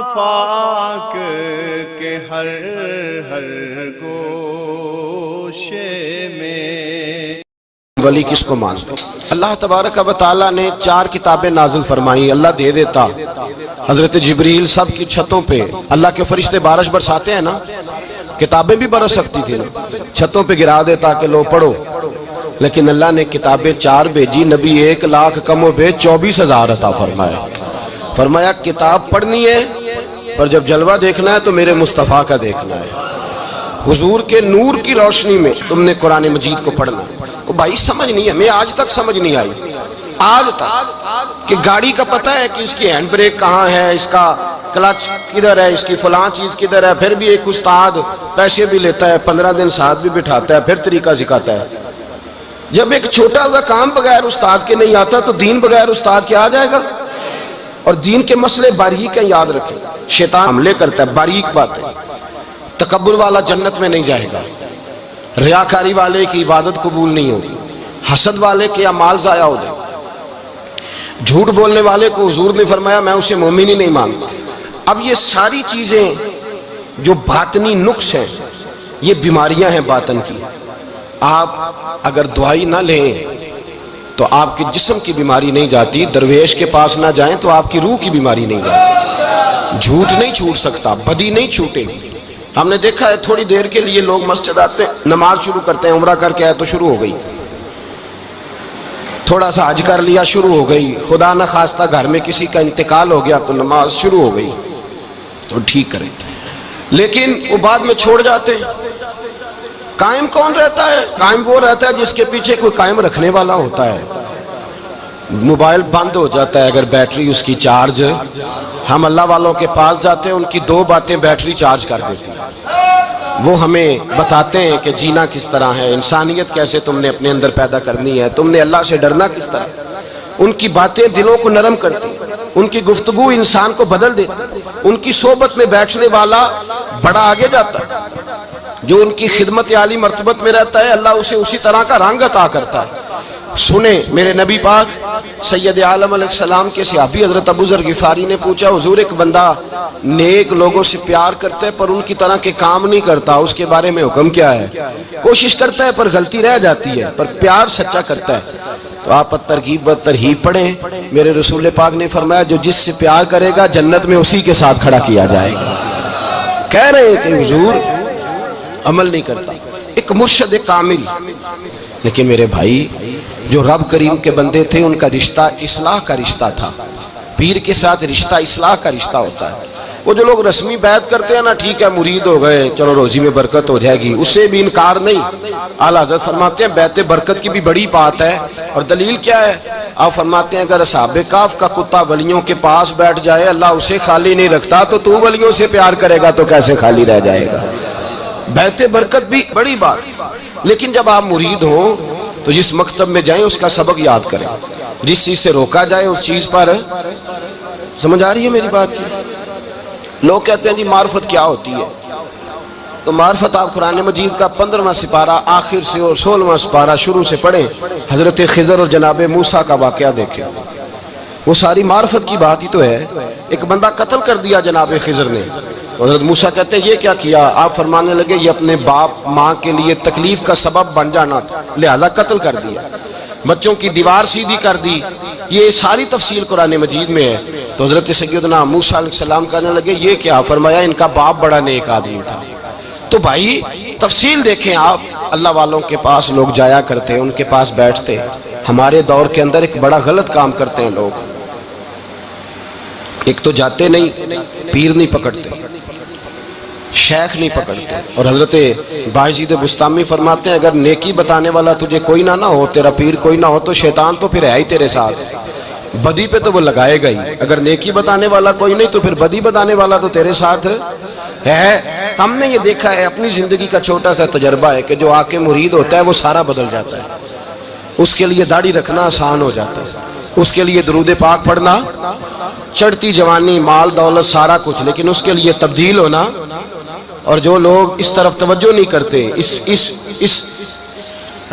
آفاق کے ہر ہر گوشے میں۔ ولی کس کو مانتے؟ اللہ تبارک و تعالیٰ نے 4 کتابیں نازل فرمائیں، اللہ دے دیتا۔ حضرت جبریل سب کی چھتوں پہ، اللہ کے فرشتے بارش برساتے ہیں نا، کتابیں بھی برس سکتی تھی نا، چھتوں پہ گرا دیتا کہ لو پڑھو، لیکن اللہ نے کتابیں 4 بھیجی، نبی 1 لاکھ کم و بیش 24,000 عطا فرمایا۔ فرمایا کتاب پڑھنی ہے پر جب جلوہ دیکھنا ہے تو میرے مصطفیٰ کا دیکھنا ہے، حضور کے نور کی روشنی میں تم نے قرآن مجید کو پڑھنا ہے۔ وہ بھائی سمجھ نہیں ہے، میں آج تک سمجھ نہیں آئی، آج تک، کہ گاڑی کا پتہ ہے کہ اس کی ہینڈ بریک کہاں ہے، اس کا کلچ کدھر ہے، اس کی فلاں چیز کدھر ہے، پھر بھی ایک استاد پیسے بھی لیتا ہے، 15 دن ساتھ بھی بٹھاتا ہے، پھر طریقہ سکھاتا ہے۔ جب ایک چھوٹا سا کام بغیر استاد کے نہیں آتا تو دین بغیر استاد کے آ جائے گا؟ اور دین کے مسئلے باریک ہیں، یاد رکھیں، شیطان حملے کرتا ہے، باریک بات ہے۔ تکبر والا جنت میں نہیں جائے گا، ریاکاری والے کی عبادت قبول نہیں ہوگی، حسد والے کے اعمال ضائع ہو جائے، جھوٹ بولنے والے کو حضور نے فرمایا میں اسے مومن ہی نہیں مانتا۔ اب یہ ساری چیزیں جو باطنی نقص ہیں، یہ بیماریاں ہیں باطن کی۔ آپ اگر دوائی نہ لیں تو آپ کے جسم کی بیماری نہیں جاتی، درویش کے پاس نہ جائیں تو آپ کی روح کی بیماری نہیں جاتی۔ جھوٹ نہیں چھوٹ سکتا، بدی نہیں چھوٹے گی۔ ہم نے دیکھا ہے تھوڑی دیر کے لیے لوگ مسجد آتے ہیں، نماز شروع کرتے ہیں، عمرہ کر کے آئے تو شروع ہو گئی، تھوڑا سا حج کر لیا شروع ہو گئی، خدا نہ خواستہ گھر میں کسی کا انتقال ہو گیا تو نماز شروع ہو گئی، تو ٹھیک کریں، لیکن وہ بعد میں چھوڑ جاتے ہیں۔ قائم کون رہتا ہے؟ قائم وہ رہتا ہے جس کے پیچھے کوئی قائم رکھنے والا ہوتا ہے۔ موبائل بند ہو جاتا ہے اگر بیٹری اس کی چارج، ہم اللہ والوں کے پاس جاتے ہیں، ان کی 2 باتیں بیٹری چارج کر دیتی ہیں، وہ ہمیں بتاتے ہیں کہ جینا کس طرح ہے، انسانیت کیسے تم نے اپنے اندر پیدا کرنی ہے، تم نے اللہ سے ڈرنا کس طرح۔ ان کی باتیں دلوں کو نرم کرتی، ان کی گفتگو انسان کو بدل دیتی، ان کی صحبت میں بیٹھنے والا بڑا آگے جاتا ہے، جو ان کی خدمت عالی مرتبت میں رہتا ہے اللہ اسے اسی طرح کا رنگ عطا کرتا ہے۔ سنیں میرے نبی پاک سید عالم علیہ السلام کے صحابی حضرت ابو ذر غفاری نے پوچھا حضور ایک بندہ نیک لوگوں سے پیار کرتا ہے پر ان کی طرح کے کام نہیں کرتا، اس کے بارے میں حکم کیا ہے؟ کوشش کرتا ہے پر غلطی رہ جاتی ہے، پر پیار سچا کرتا ہے۔ تو آپ ترغیب و ترہیب پڑھیں، میرے رسول پاک نے فرمایا جو جس سے پیار کرے گا جنت میں اسی کے ساتھ کھڑا کیا جائے گا۔ کہہ رہے ہیں کہ حضور عمل نہیں کرتا، ایک مرشد کامل، لیکن میرے بھائی جو رب کریم کے بندے تھے ان کا رشتہ اصلاح کا رشتہ تھا، پیر کے ساتھ رشتہ اصلاح کا رشتہ ہوتا ہے۔ وہ جو لوگ رسمی بیعت کرتے ہیں نا، ٹھیک ہے مرید ہو گئے چلو روزی میں برکت ہو جائے گی، اس سے بھی انکار نہیں۔ اعلیٰ حضرت فرماتے ہیں بیعت برکت کی بھی بڑی بات ہے، اور دلیل کیا ہے؟ آپ فرماتے ہیں اگر اصحاب کہف کا کتا ولیوں کے پاس بیٹھ جائے اللہ اسے خالی نہیں رکھتا، تو ولیوں سے پیار کرے گا تو کیسے خالی رہ جائے گا؟ بیعت برکت بھی بڑی بات، لیکن جب آپ مرید ہوں تو جس مکتب میں جائیں اس کا سبق یاد کریں، جس چیز سے روکا جائے اس چیز پر، سمجھ آ رہی ہے میری بات کی؟ لوگ کہتے ہیں جی معرفت کیا ہوتی ہے، تو معرفت آپ قرآن مجید کا 15واں سپارہ آخر سے اور 16واں سپارہ شروع سے پڑھیں، حضرت خضر اور جناب موسیٰ کا واقعہ دیکھیں، وہ ساری معرفت کی بات ہی تو ہے۔ ایک بندہ قتل کر دیا جناب خضر نے، حضرت موسیٰ کہتے ہیں یہ کیا کیا؟ آپ فرمانے لگے یہ اپنے باپ ماں کے لیے تکلیف کا سبب بن جانا لہذا قتل کر دیا، بچوں کی دیوار سیدھی کر دی، یہ ساری تفصیل قرآن مجید میں ہے۔ تو حضرت سیدنا موسیٰ علیہ السلام کہنے لگے یہ کیا؟ فرمایا ان کا باپ بڑا نیک آدمی تھا۔ تو بھائی تفصیل دیکھیں آپ، اللہ والوں کے پاس لوگ جایا کرتے، ان کے پاس بیٹھتے۔ ہمارے دور کے اندر ایک بڑا غلط کام کرتے ہیں لوگ، ایک تو جاتے نہیں، پیر نہیں پکڑتے، شیخ نہیں پکڑتے، اور حضرت باجید بستامی فرماتے ہیں اگر نیکی بتانے والا تجھے کوئی نہ ہو، تیرا پیر کوئی نہ ہو، تو شیطان تو پھر ہے ہی تیرے ساتھ، بدی پہ تو وہ لگائے گا ہی۔ اگر نیکی بتانے والا کوئی نہیں تو پھر بدی بتانے والا تو تیرے ساتھ ہے۔ ہم نے یہ دیکھا ہے، اپنی زندگی کا چھوٹا سا تجربہ ہے کہ جو آ کے مرید ہوتا ہے وہ سارا بدل جاتا ہے، اس کے لیے داڑھی رکھنا آسان ہو جاتا ہے، اس کے لیے درود پاک پڑھنا، چڑھتی جوانی مال دولت سارا کچھ، لیکن اس کے لیے تبدیل ہونا۔ اور جو لوگ اس طرف توجہ نہیں کرتے، اس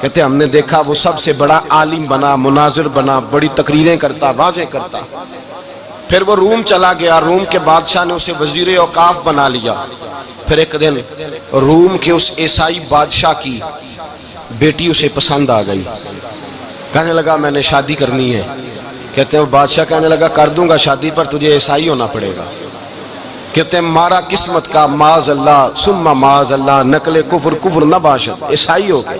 کہتے ہم نے دیکھا وہ سب سے بڑا عالم بنا، مناظر بنا، بڑی تقریریں کرتا، واضح کرتا. پھر وہ روم چلا گیا، روم کے بادشاہ نے اسے وزیر اوقاف بنا لیا. پھر ایک دن روم کے اس عیسائی بادشاہ کی بیٹی اسے پسند آ گئی. کہنے لگا میں نے شادی کرنی ہے. کہتے ہیں وہ بادشاہ کہنے لگا کر دوں گا شادی، پر تجھے عیسائی ہونا پڑے گا. کہتے ہیں مارا قسمت کا معاذ اللہ ثم معاذ اللہ، نقل کفر کفر نہ باشد، عیسائی ہو گئے.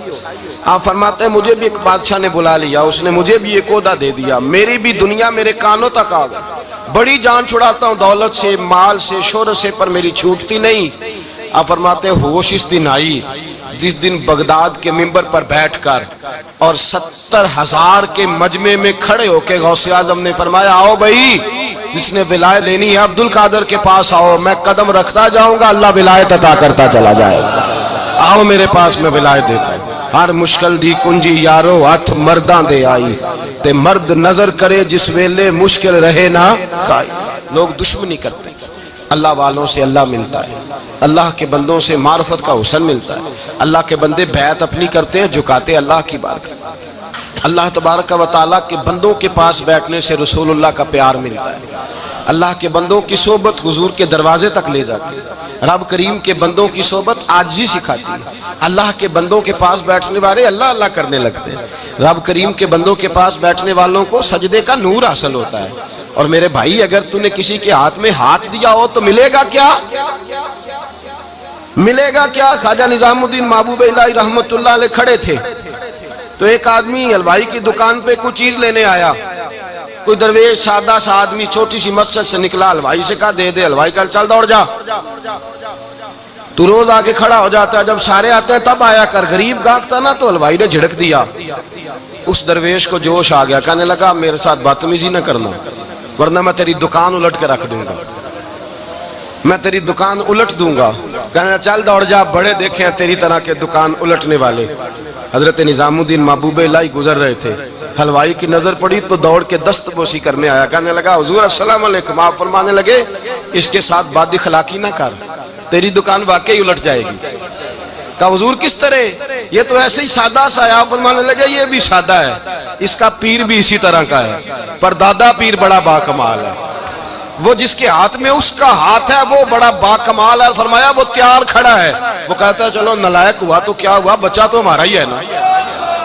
آپ فرماتے ہیں مجھے بھی ایک بادشاہ نے بلا لیا، اس نے مجھے بھی ایک عہدہ دے دیا، میری بھی دنیا میرے کانوں تک آ گئی. بڑی جان چھڑاتا ہوں دولت سے، مال سے، شہرت سے، پر میری چھوٹتی نہیں. آپ فرماتے ہیں ہوش اس دن آئی جس دن بغداد کے منبر پر بیٹھ کر اور 70,000 کے مجمع میں کھڑے ہو کے غوث اعظم نے فرمایا آؤ بھائی، جس نے ولایت لینی ہے عبد القادر کے پاس آؤ، میں قدم رکھتا جاؤں گا، اللہ ولایت عطا کرتا چلا جائے. آؤ میرے پاس، میں ولایت دیتا ہوں. ہر مشکل دی کنجی یارو ہاتھ مرداں دے آئی، تے مرد نظر کرے جس ویلے مشکل رہے نہ کائی. لوگ دشمنی کرتے، اللہ والوں سے اللہ ملتا ہے، اللہ کے بندوں سے معرفت کا حسن ملتا ہے. اللہ کے بندے بیعت اپنی کرتے ہیں، جھکاتے اللہ کی بارگاہ. اللہ تبارک و تعالیٰ کے بندوں کے پاس بیٹھنے سے رسول اللہ کا پیار ملتا ہے. اللہ کے بندوں کی صحبت حضور کے دروازے تک لے جاتی ہے. رب کریم کے بندوں کی صحبت عاجزی سکھاتی ہے. اللہ کے بندوں کے پاس بیٹھنے والے اللہ اللہ کرنے لگتے ہیں. رب کریم کے بندوں کے پاس بیٹھنے والوں کو سجدے کا نور حاصل ہوتا ہے. اور میرے بھائی اگر تو نے کسی کے ہاتھ میں ہاتھ دیا ہو تو ملے گا کیا؟ ملے گا کیا؟ خواجہ نظام الدین محبوب الہی رحمت اللہ علیہ کھڑے تھے تو ایک آدمی حلوائی کی دکان پہ کچھ چیز لینے آیا. کوئی درویش سادہ سا آدمی چھوٹی سی مسجد سے نکلا، حلوائی سے کہا دے دے. حلوائی کہا چل دوڑ جا، تو روز آگے کھڑا ہو جاتا ہے، جب سارے آتے ہیں تب آیا کر. غریب گاہک تھا نا تو حلوائی نے جھڑک دیا. اس درویش کو جوش آ گیا، کہنے لگا میرے ساتھ بدتمیزی نہ کرنا ورنہ میں تیری دکان الٹ کے رکھ دوں گا، میں تیری دکان الٹ دوں گا. کہنے چل دوڑ جا، بڑے دیکھے ہیں تیری طرح کے دکان الٹنے والے. حضرت نظام الدین محبوب الہی گزر رہے تھے، حلوائی کی نظر پڑی تو دوڑ کے دست بوسی کرنے آیا. کہنے لگا حضور السلام علیکم. آپ فرمانے لگے اس کے ساتھ بد اخلاقی نہ کر، تیری دکان واقعی الٹ جائے گی. کہا حضور کس طرح؟ یہ تو ایسے ہی سادہ سا ہے. آپ فرمانے لگے یہ بھی سادہ ہے، اس کا پیر بھی اسی طرح کا ہے، پر دادا پیر بڑا باکمال ہے. وہ جس کے ہاتھ میں اس کا ہاتھ ہے وہ بڑا باکمال ہے. فرمایا وہ تیار کھڑا ہے. وہ کہتا ہے چلو نالائق ہوا تو کیا ہوا، بچہ تو ہمارا ہی ہے نا.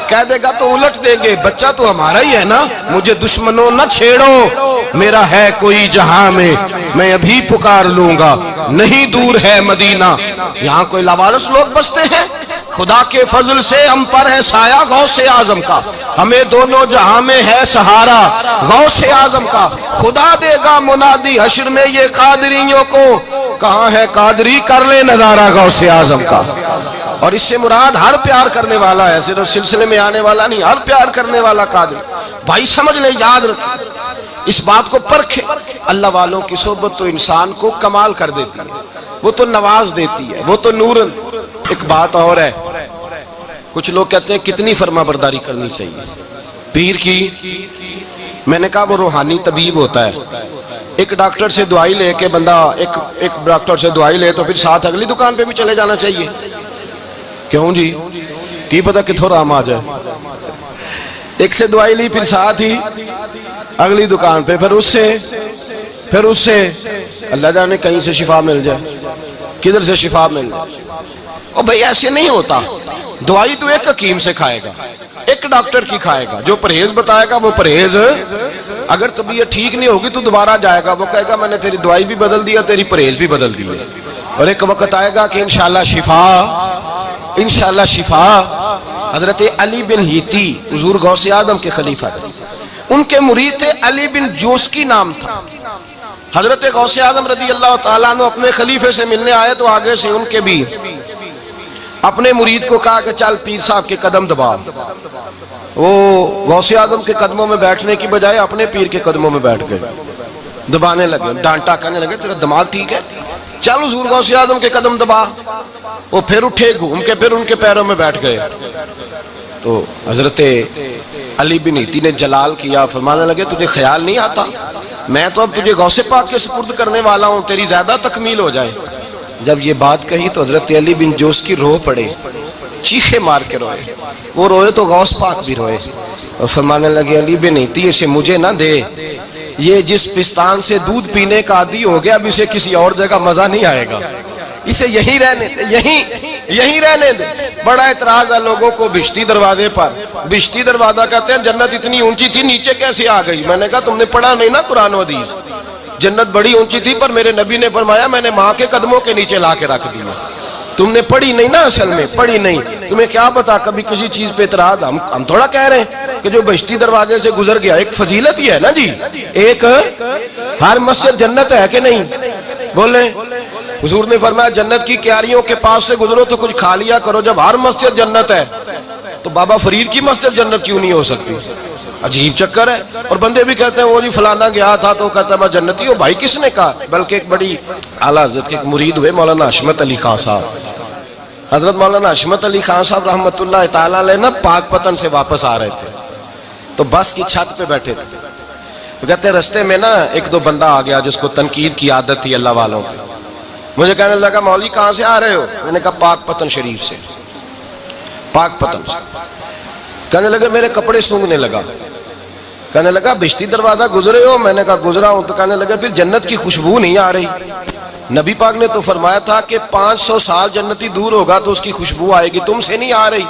کہہ دے گا تو الٹ دیں گے، بچہ تو ہمارا ہی ہے نا. مجھے دشمنوں نہ چھیڑو، میرا ہے کوئی جہاں میں ابھی پکار لوں گا، نہیں دور ہے مدینہ. یہاں کوئی لاوارث لوگ بستے ہیں، خدا کے فضل سے ہم پر ہے سایہ غوث اعظم کا، ہمیں دونوں جہاں میں ہے سہارا غوث اعظم کا. خدا دے گا منادی حشر میں یہ قادریوں کو، کہاں ہے قادری کر لے نظارہ غوث اعظم کا. اور اس سے مراد ہر پیار کرنے والا ہے، صرف سلسلے میں آنے والا نہیں، ہر پیار کرنے والا قادر. بھائی سمجھ لیں، یاد رکھیں، اس بات کو پرکھیں. اللہ والوں کی صحبت تو انسان کو کمال کر دیتی ہے، وہ تو نواز دیتی ہے، وہ تو نورن. ایک بات اور ہے، کچھ لوگ کہتے ہیں کتنی فرما برداری کرنی چاہیے پیر کی. میں نے کہا وہ روحانی طبیب ہوتا ہے. ایک ڈاکٹر سے دوائی لے کے بندہ ایک ڈاکٹر سے دوائی لے تو پھر ساتھ اگلی دکان پہ بھی چلے جانا چاہیے. کیوں جی؟ کی پتہ کتھوں رام آ جائے. ایک سے دوائی لی پھر ساتھ ہی اگلی دکان پہ، پھر اس سے اللہ جانے کہیں سے شفا مل جائے، کدھر سے شفا مل جائے. اور بھئی ایسے نہیں ہوتا. دوائی تو ایک حکیم سے کھائے گا، ایک ڈاکٹر کی کھائے گا، جو پرہیز بتائے گا وہ پرہیز. اگر طبیعت ٹھیک نہیں ہوگی تو دوبارہ جائے گا، وہ کہے گا میں نے تیری دوائی بھی بدل دیا، تیری پرہیز بھی بدل دی. اور ایک وقت آئے گا کہ انشاءاللہ شفا. حضرت علی بن ہیتی حضور غوث اعظم کے خلیفہ تھے، ان کے مرید تھے علی بن جوسکی نام تھا. حضرت غوث اعظم رضی اللہ تعالیٰ عنہ اپنے خلیفے سے ملنے آئے تو آگے سے ان کے بھی اپنے مرید کو کہا کہ چل پیر صاحب کے قدم دبا. وہ غوث اعظم کے قدموں میں بیٹھنے کی بجائے اپنے پیر کے قدموں میں بیٹھ گئے، دبانے لگے، ڈانٹا کہنے لگے تیرا دماغ ٹھیک ہے، چل حضور غوث اعظم کے قدم دبا. وہ پھر اٹھے، گھوم کے پھر ان کے پیروں میں بیٹھ گئے. تو حضرت علی بن ہیتی نے جلال کیا، فرمانے لگے تجھے خیال نہیں آتا میں تو اب تجھے غوث پاک کے سپرد کرنے والا ہوں، تیری زیادہ تکمیل ہو جائے. جب یہ بات کہی تو حضرت علی بن جوس کی روح پڑے. چیخے مار کے روئے. وہ روئے تو غوث پاک بھی روئے اور فرمانے لگے علی بن ایتی اسے مجھے نہ دے, یہ جس پستان سے دودھ پینے کا عادی ہو گیا اب اسے کسی اور جگہ مزہ نہیں آئے گا, اسے یہیں رہنے دے, یہیں رہنے دے. بڑا اعتراض ہے لوگوں کو بہشتی دروازے پر. بہشتی دروازہ کہتے ہیں جنت اتنی اونچی تھی نیچے کیسے آ گئی؟ میں نے کہا تم نے پڑھا نہیں نا قرآن و حدیث. جنت بڑی اونچی تھی پر میرے نبی نے فرمایا میں نے ماں کے قدموں کے نیچے لا کے رکھ دیا. تم نے پڑھی نہیں نا, اصل میں پڑھی نہیں. تمہیں کیا پتا کبھی کسی چیز پہ اعتراض. ہم تھوڑا کہہ رہے ہیں کہ جو بہشتی دروازے سے گزر گیا ایک فضیلت ہی ہے نا جی. ایک ہر مسجد جنت ہے کہ نہیں؟ بولے. حضور نے فرمایا جنت کی کیاریوں کے پاس سے گزرو تو کچھ کھا لیا کرو. جب ہر مسجد جنت ہے تو بابا فرید کی مسجد جنت کیوں نہیں ہو سکتی؟ عجیب چکر ہے. اور بندے بھی کہتے ہیں وہ جی فلانا گیا تھا تو کہتا ہے میں جنتی ہوں. بھائی کس نے کہا؟ بلکہ ایک بڑی اعلیٰ حضرت کے ایک مرید ہوئے مولانا حشمت علی خان صاحب. حضرت مولانا حشمت علی خان صاحب رحمۃ اللہ تعالیٰ علیہ نا پاک پتن سے واپس آ رہے تھے تو بس کی چھت پہ بیٹھے تھے. تو کہتے ہیں رستے میں نا ایک دو بندہ آ گیا جس کو تنقید کی عادت تھی اللہ والوں کی. مجھے کہنے لگا مولوی کہاں سے آ رہے ہو؟ میں نے کہا پاک پتن شریف سے. پاک پتن سے. کہنے لگے میرے کپڑے سونگنے لگا. کہنے لگا بہشتی دروازہ گزرے ہو؟ میں نے کہا گزرا ہوں. تو کہنے لگا پھر جنت کی خوشبو نہیں آ رہی؟ نبی پاک نے تو فرمایا تھا کہ 500 سال جنتی دور ہوگا تو اس کی خوشبو آئے گی, تم سے نہیں آ رہی.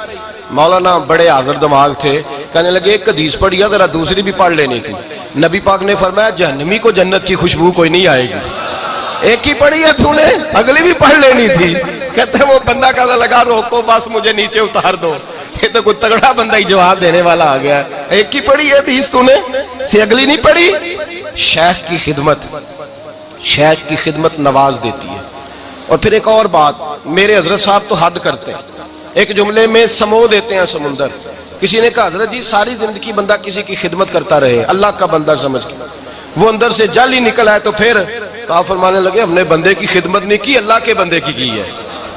مولانا بڑے حاضر دماغ تھے, کہنے لگے ایک حدیث پڑھی ہے ذرا دوسری بھی پڑھ لینی تھی. نبی پاک نے فرمایا جہنمی کو جنت کی خوشبو کوئی نہیں آئے گی. ایک ہی پڑھی ہے تو نے, اگلی بھی پڑھ لینی تھی. کہتے ہیں وہ بندہ کہنے لگا روکو بس مجھے نیچے اتار دو. یہ تو کوئی تگڑا بندہ ہی جواب دینے والا آ گیا. ایک ہی پڑھی ہے حدیث تو نے, سے اگلی نہیں پڑھی. شیخ کی خدمت, شیخ کی خدمت نواز دیتی ہے. اور پھر ایک اور بات, میرے حضرت صاحب تو حد کرتے ہیں, ایک جملے میں سمو دیتے ہیں سمندر. کسی نے کہا حضرت جی ساری زندگی بندہ کسی کی خدمت کرتا رہے اللہ کا بندہ سمجھ کے, وہ اندر سے جل ہی نکل آئے تو پھر تو آپ فرمانے لگے ہم نے بندے کی خدمت نہیں کی اللہ کے بندے کی ہے,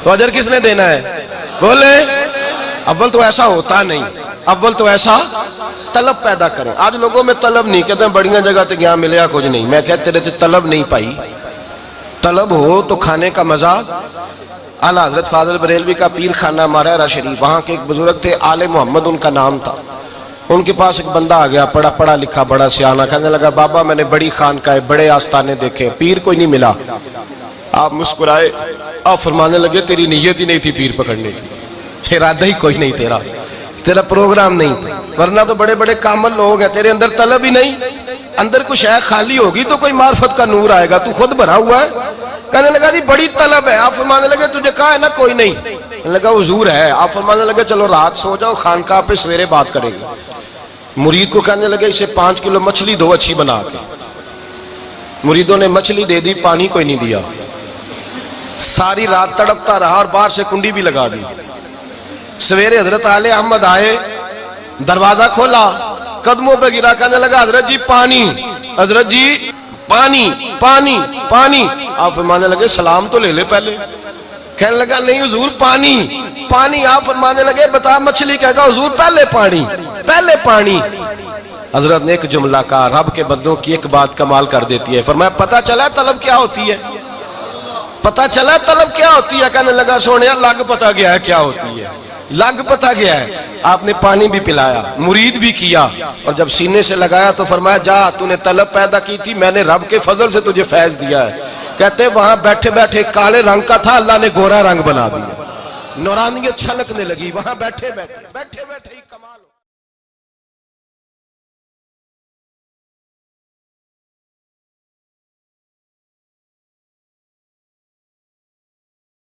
تو اجر کس نے دینا ہے؟ بولے. اول تو ایسا ہوتا نہیں, اول تو ایسا طلب پیدا کریں. آج لوگوں میں طلب نہیں, کہتے ہیں بڑیاں جگہ تے گیا ملیا کچھ نہیں. میں کہتے تیرے تے طلب نہیں پائی. طلب ہو تو کھانے کا مزہ. اعلیٰ حضرت فاضل بریلوی کا پیر خانہ مارہرہ شریف, وہاں کے ایک بزرگ تھے آل محمد ان کا نام تھا. ان کے پاس ایک بندہ آ گیا پڑھا لکھا بڑا سیانہ, کہنے لگا بابا میں نے بڑی خانقاہیں بڑے آستانے دیکھے, پیر کوئی نہیں ملا. آپ مسکرائے, آپ فرمانے لگے تیری نیت ہی نہیں تھی پیر پکڑنے کی, ارادہ ہی کوئی نہیں تیرا پروگرام نہیں تھا. ورنہ تو بڑے بڑے کامل لوگ ہیں, تیرے اندر طلب ہی نہیں. اندر کچھ شے خالی ہوگی تو کوئی معرفت کا نور آئے گا, تو خود بھرا ہوا ہے. کہنے لگا جی بڑی طلب ہے. آپ فرمانے لگے تجھے کہا ہے نا کوئی نہیں؟ کہنے لگا حضور ہے. آپ فرمانے لگے چلو رات سو جاؤ, خانقاہ پہ سویرے بات کریں گے. مرید کو کہنے لگے اسے 5 کلو مچھلی دو اچھی بنا کے. مریدوں نے مچھلی دے دی, پانی کوئی نہیں دیا. ساری رات تڑپتا رہا اور باہر سے کنڈی بھی لگا دی. سویرے حضرت آل احمد آئے, دروازہ کھولا, قدموں پہ گرا, کہنے لگا حضرت جی پانی, حضرت جی پانی پانی پانی. آپ فرمانے لگے سلام تو لے لے پہلے. کہنے لگا نہیں حضور پانی پانی. آپ فرمانے لگے بتا مچھلی کہے گا حضور پہلے پانی پہلے پانی. حضرت نے ایک جملہ کہا, رب کے بندوں کی ایک بات کمال کر دیتی ہے. فرمایا پتہ چلا طلب کیا ہوتی ہے؟ پتہ چلا طلب کیا ہوتی ہے؟ کہنے لگا سونے لگ پتہ گیا ہے کیا ہوتی ہے, لگ پتہ گیا ہے. آپ نے پانی بھی پلایا, مرید بھی کیا, اور جب سینے سے لگایا تو فرمایا جا تو نے طلب پیدا کی تھی, میں نے رب کے فضل سے تجھے فیض دیا ہے. کہتے وہاں بیٹھے بیٹھے کالے رنگ کا تھا, اللہ نے گورا رنگ بنا دیا, نورانیت چھلکنے لگی. وہاں بیٹھے بیٹھے ہی کمال.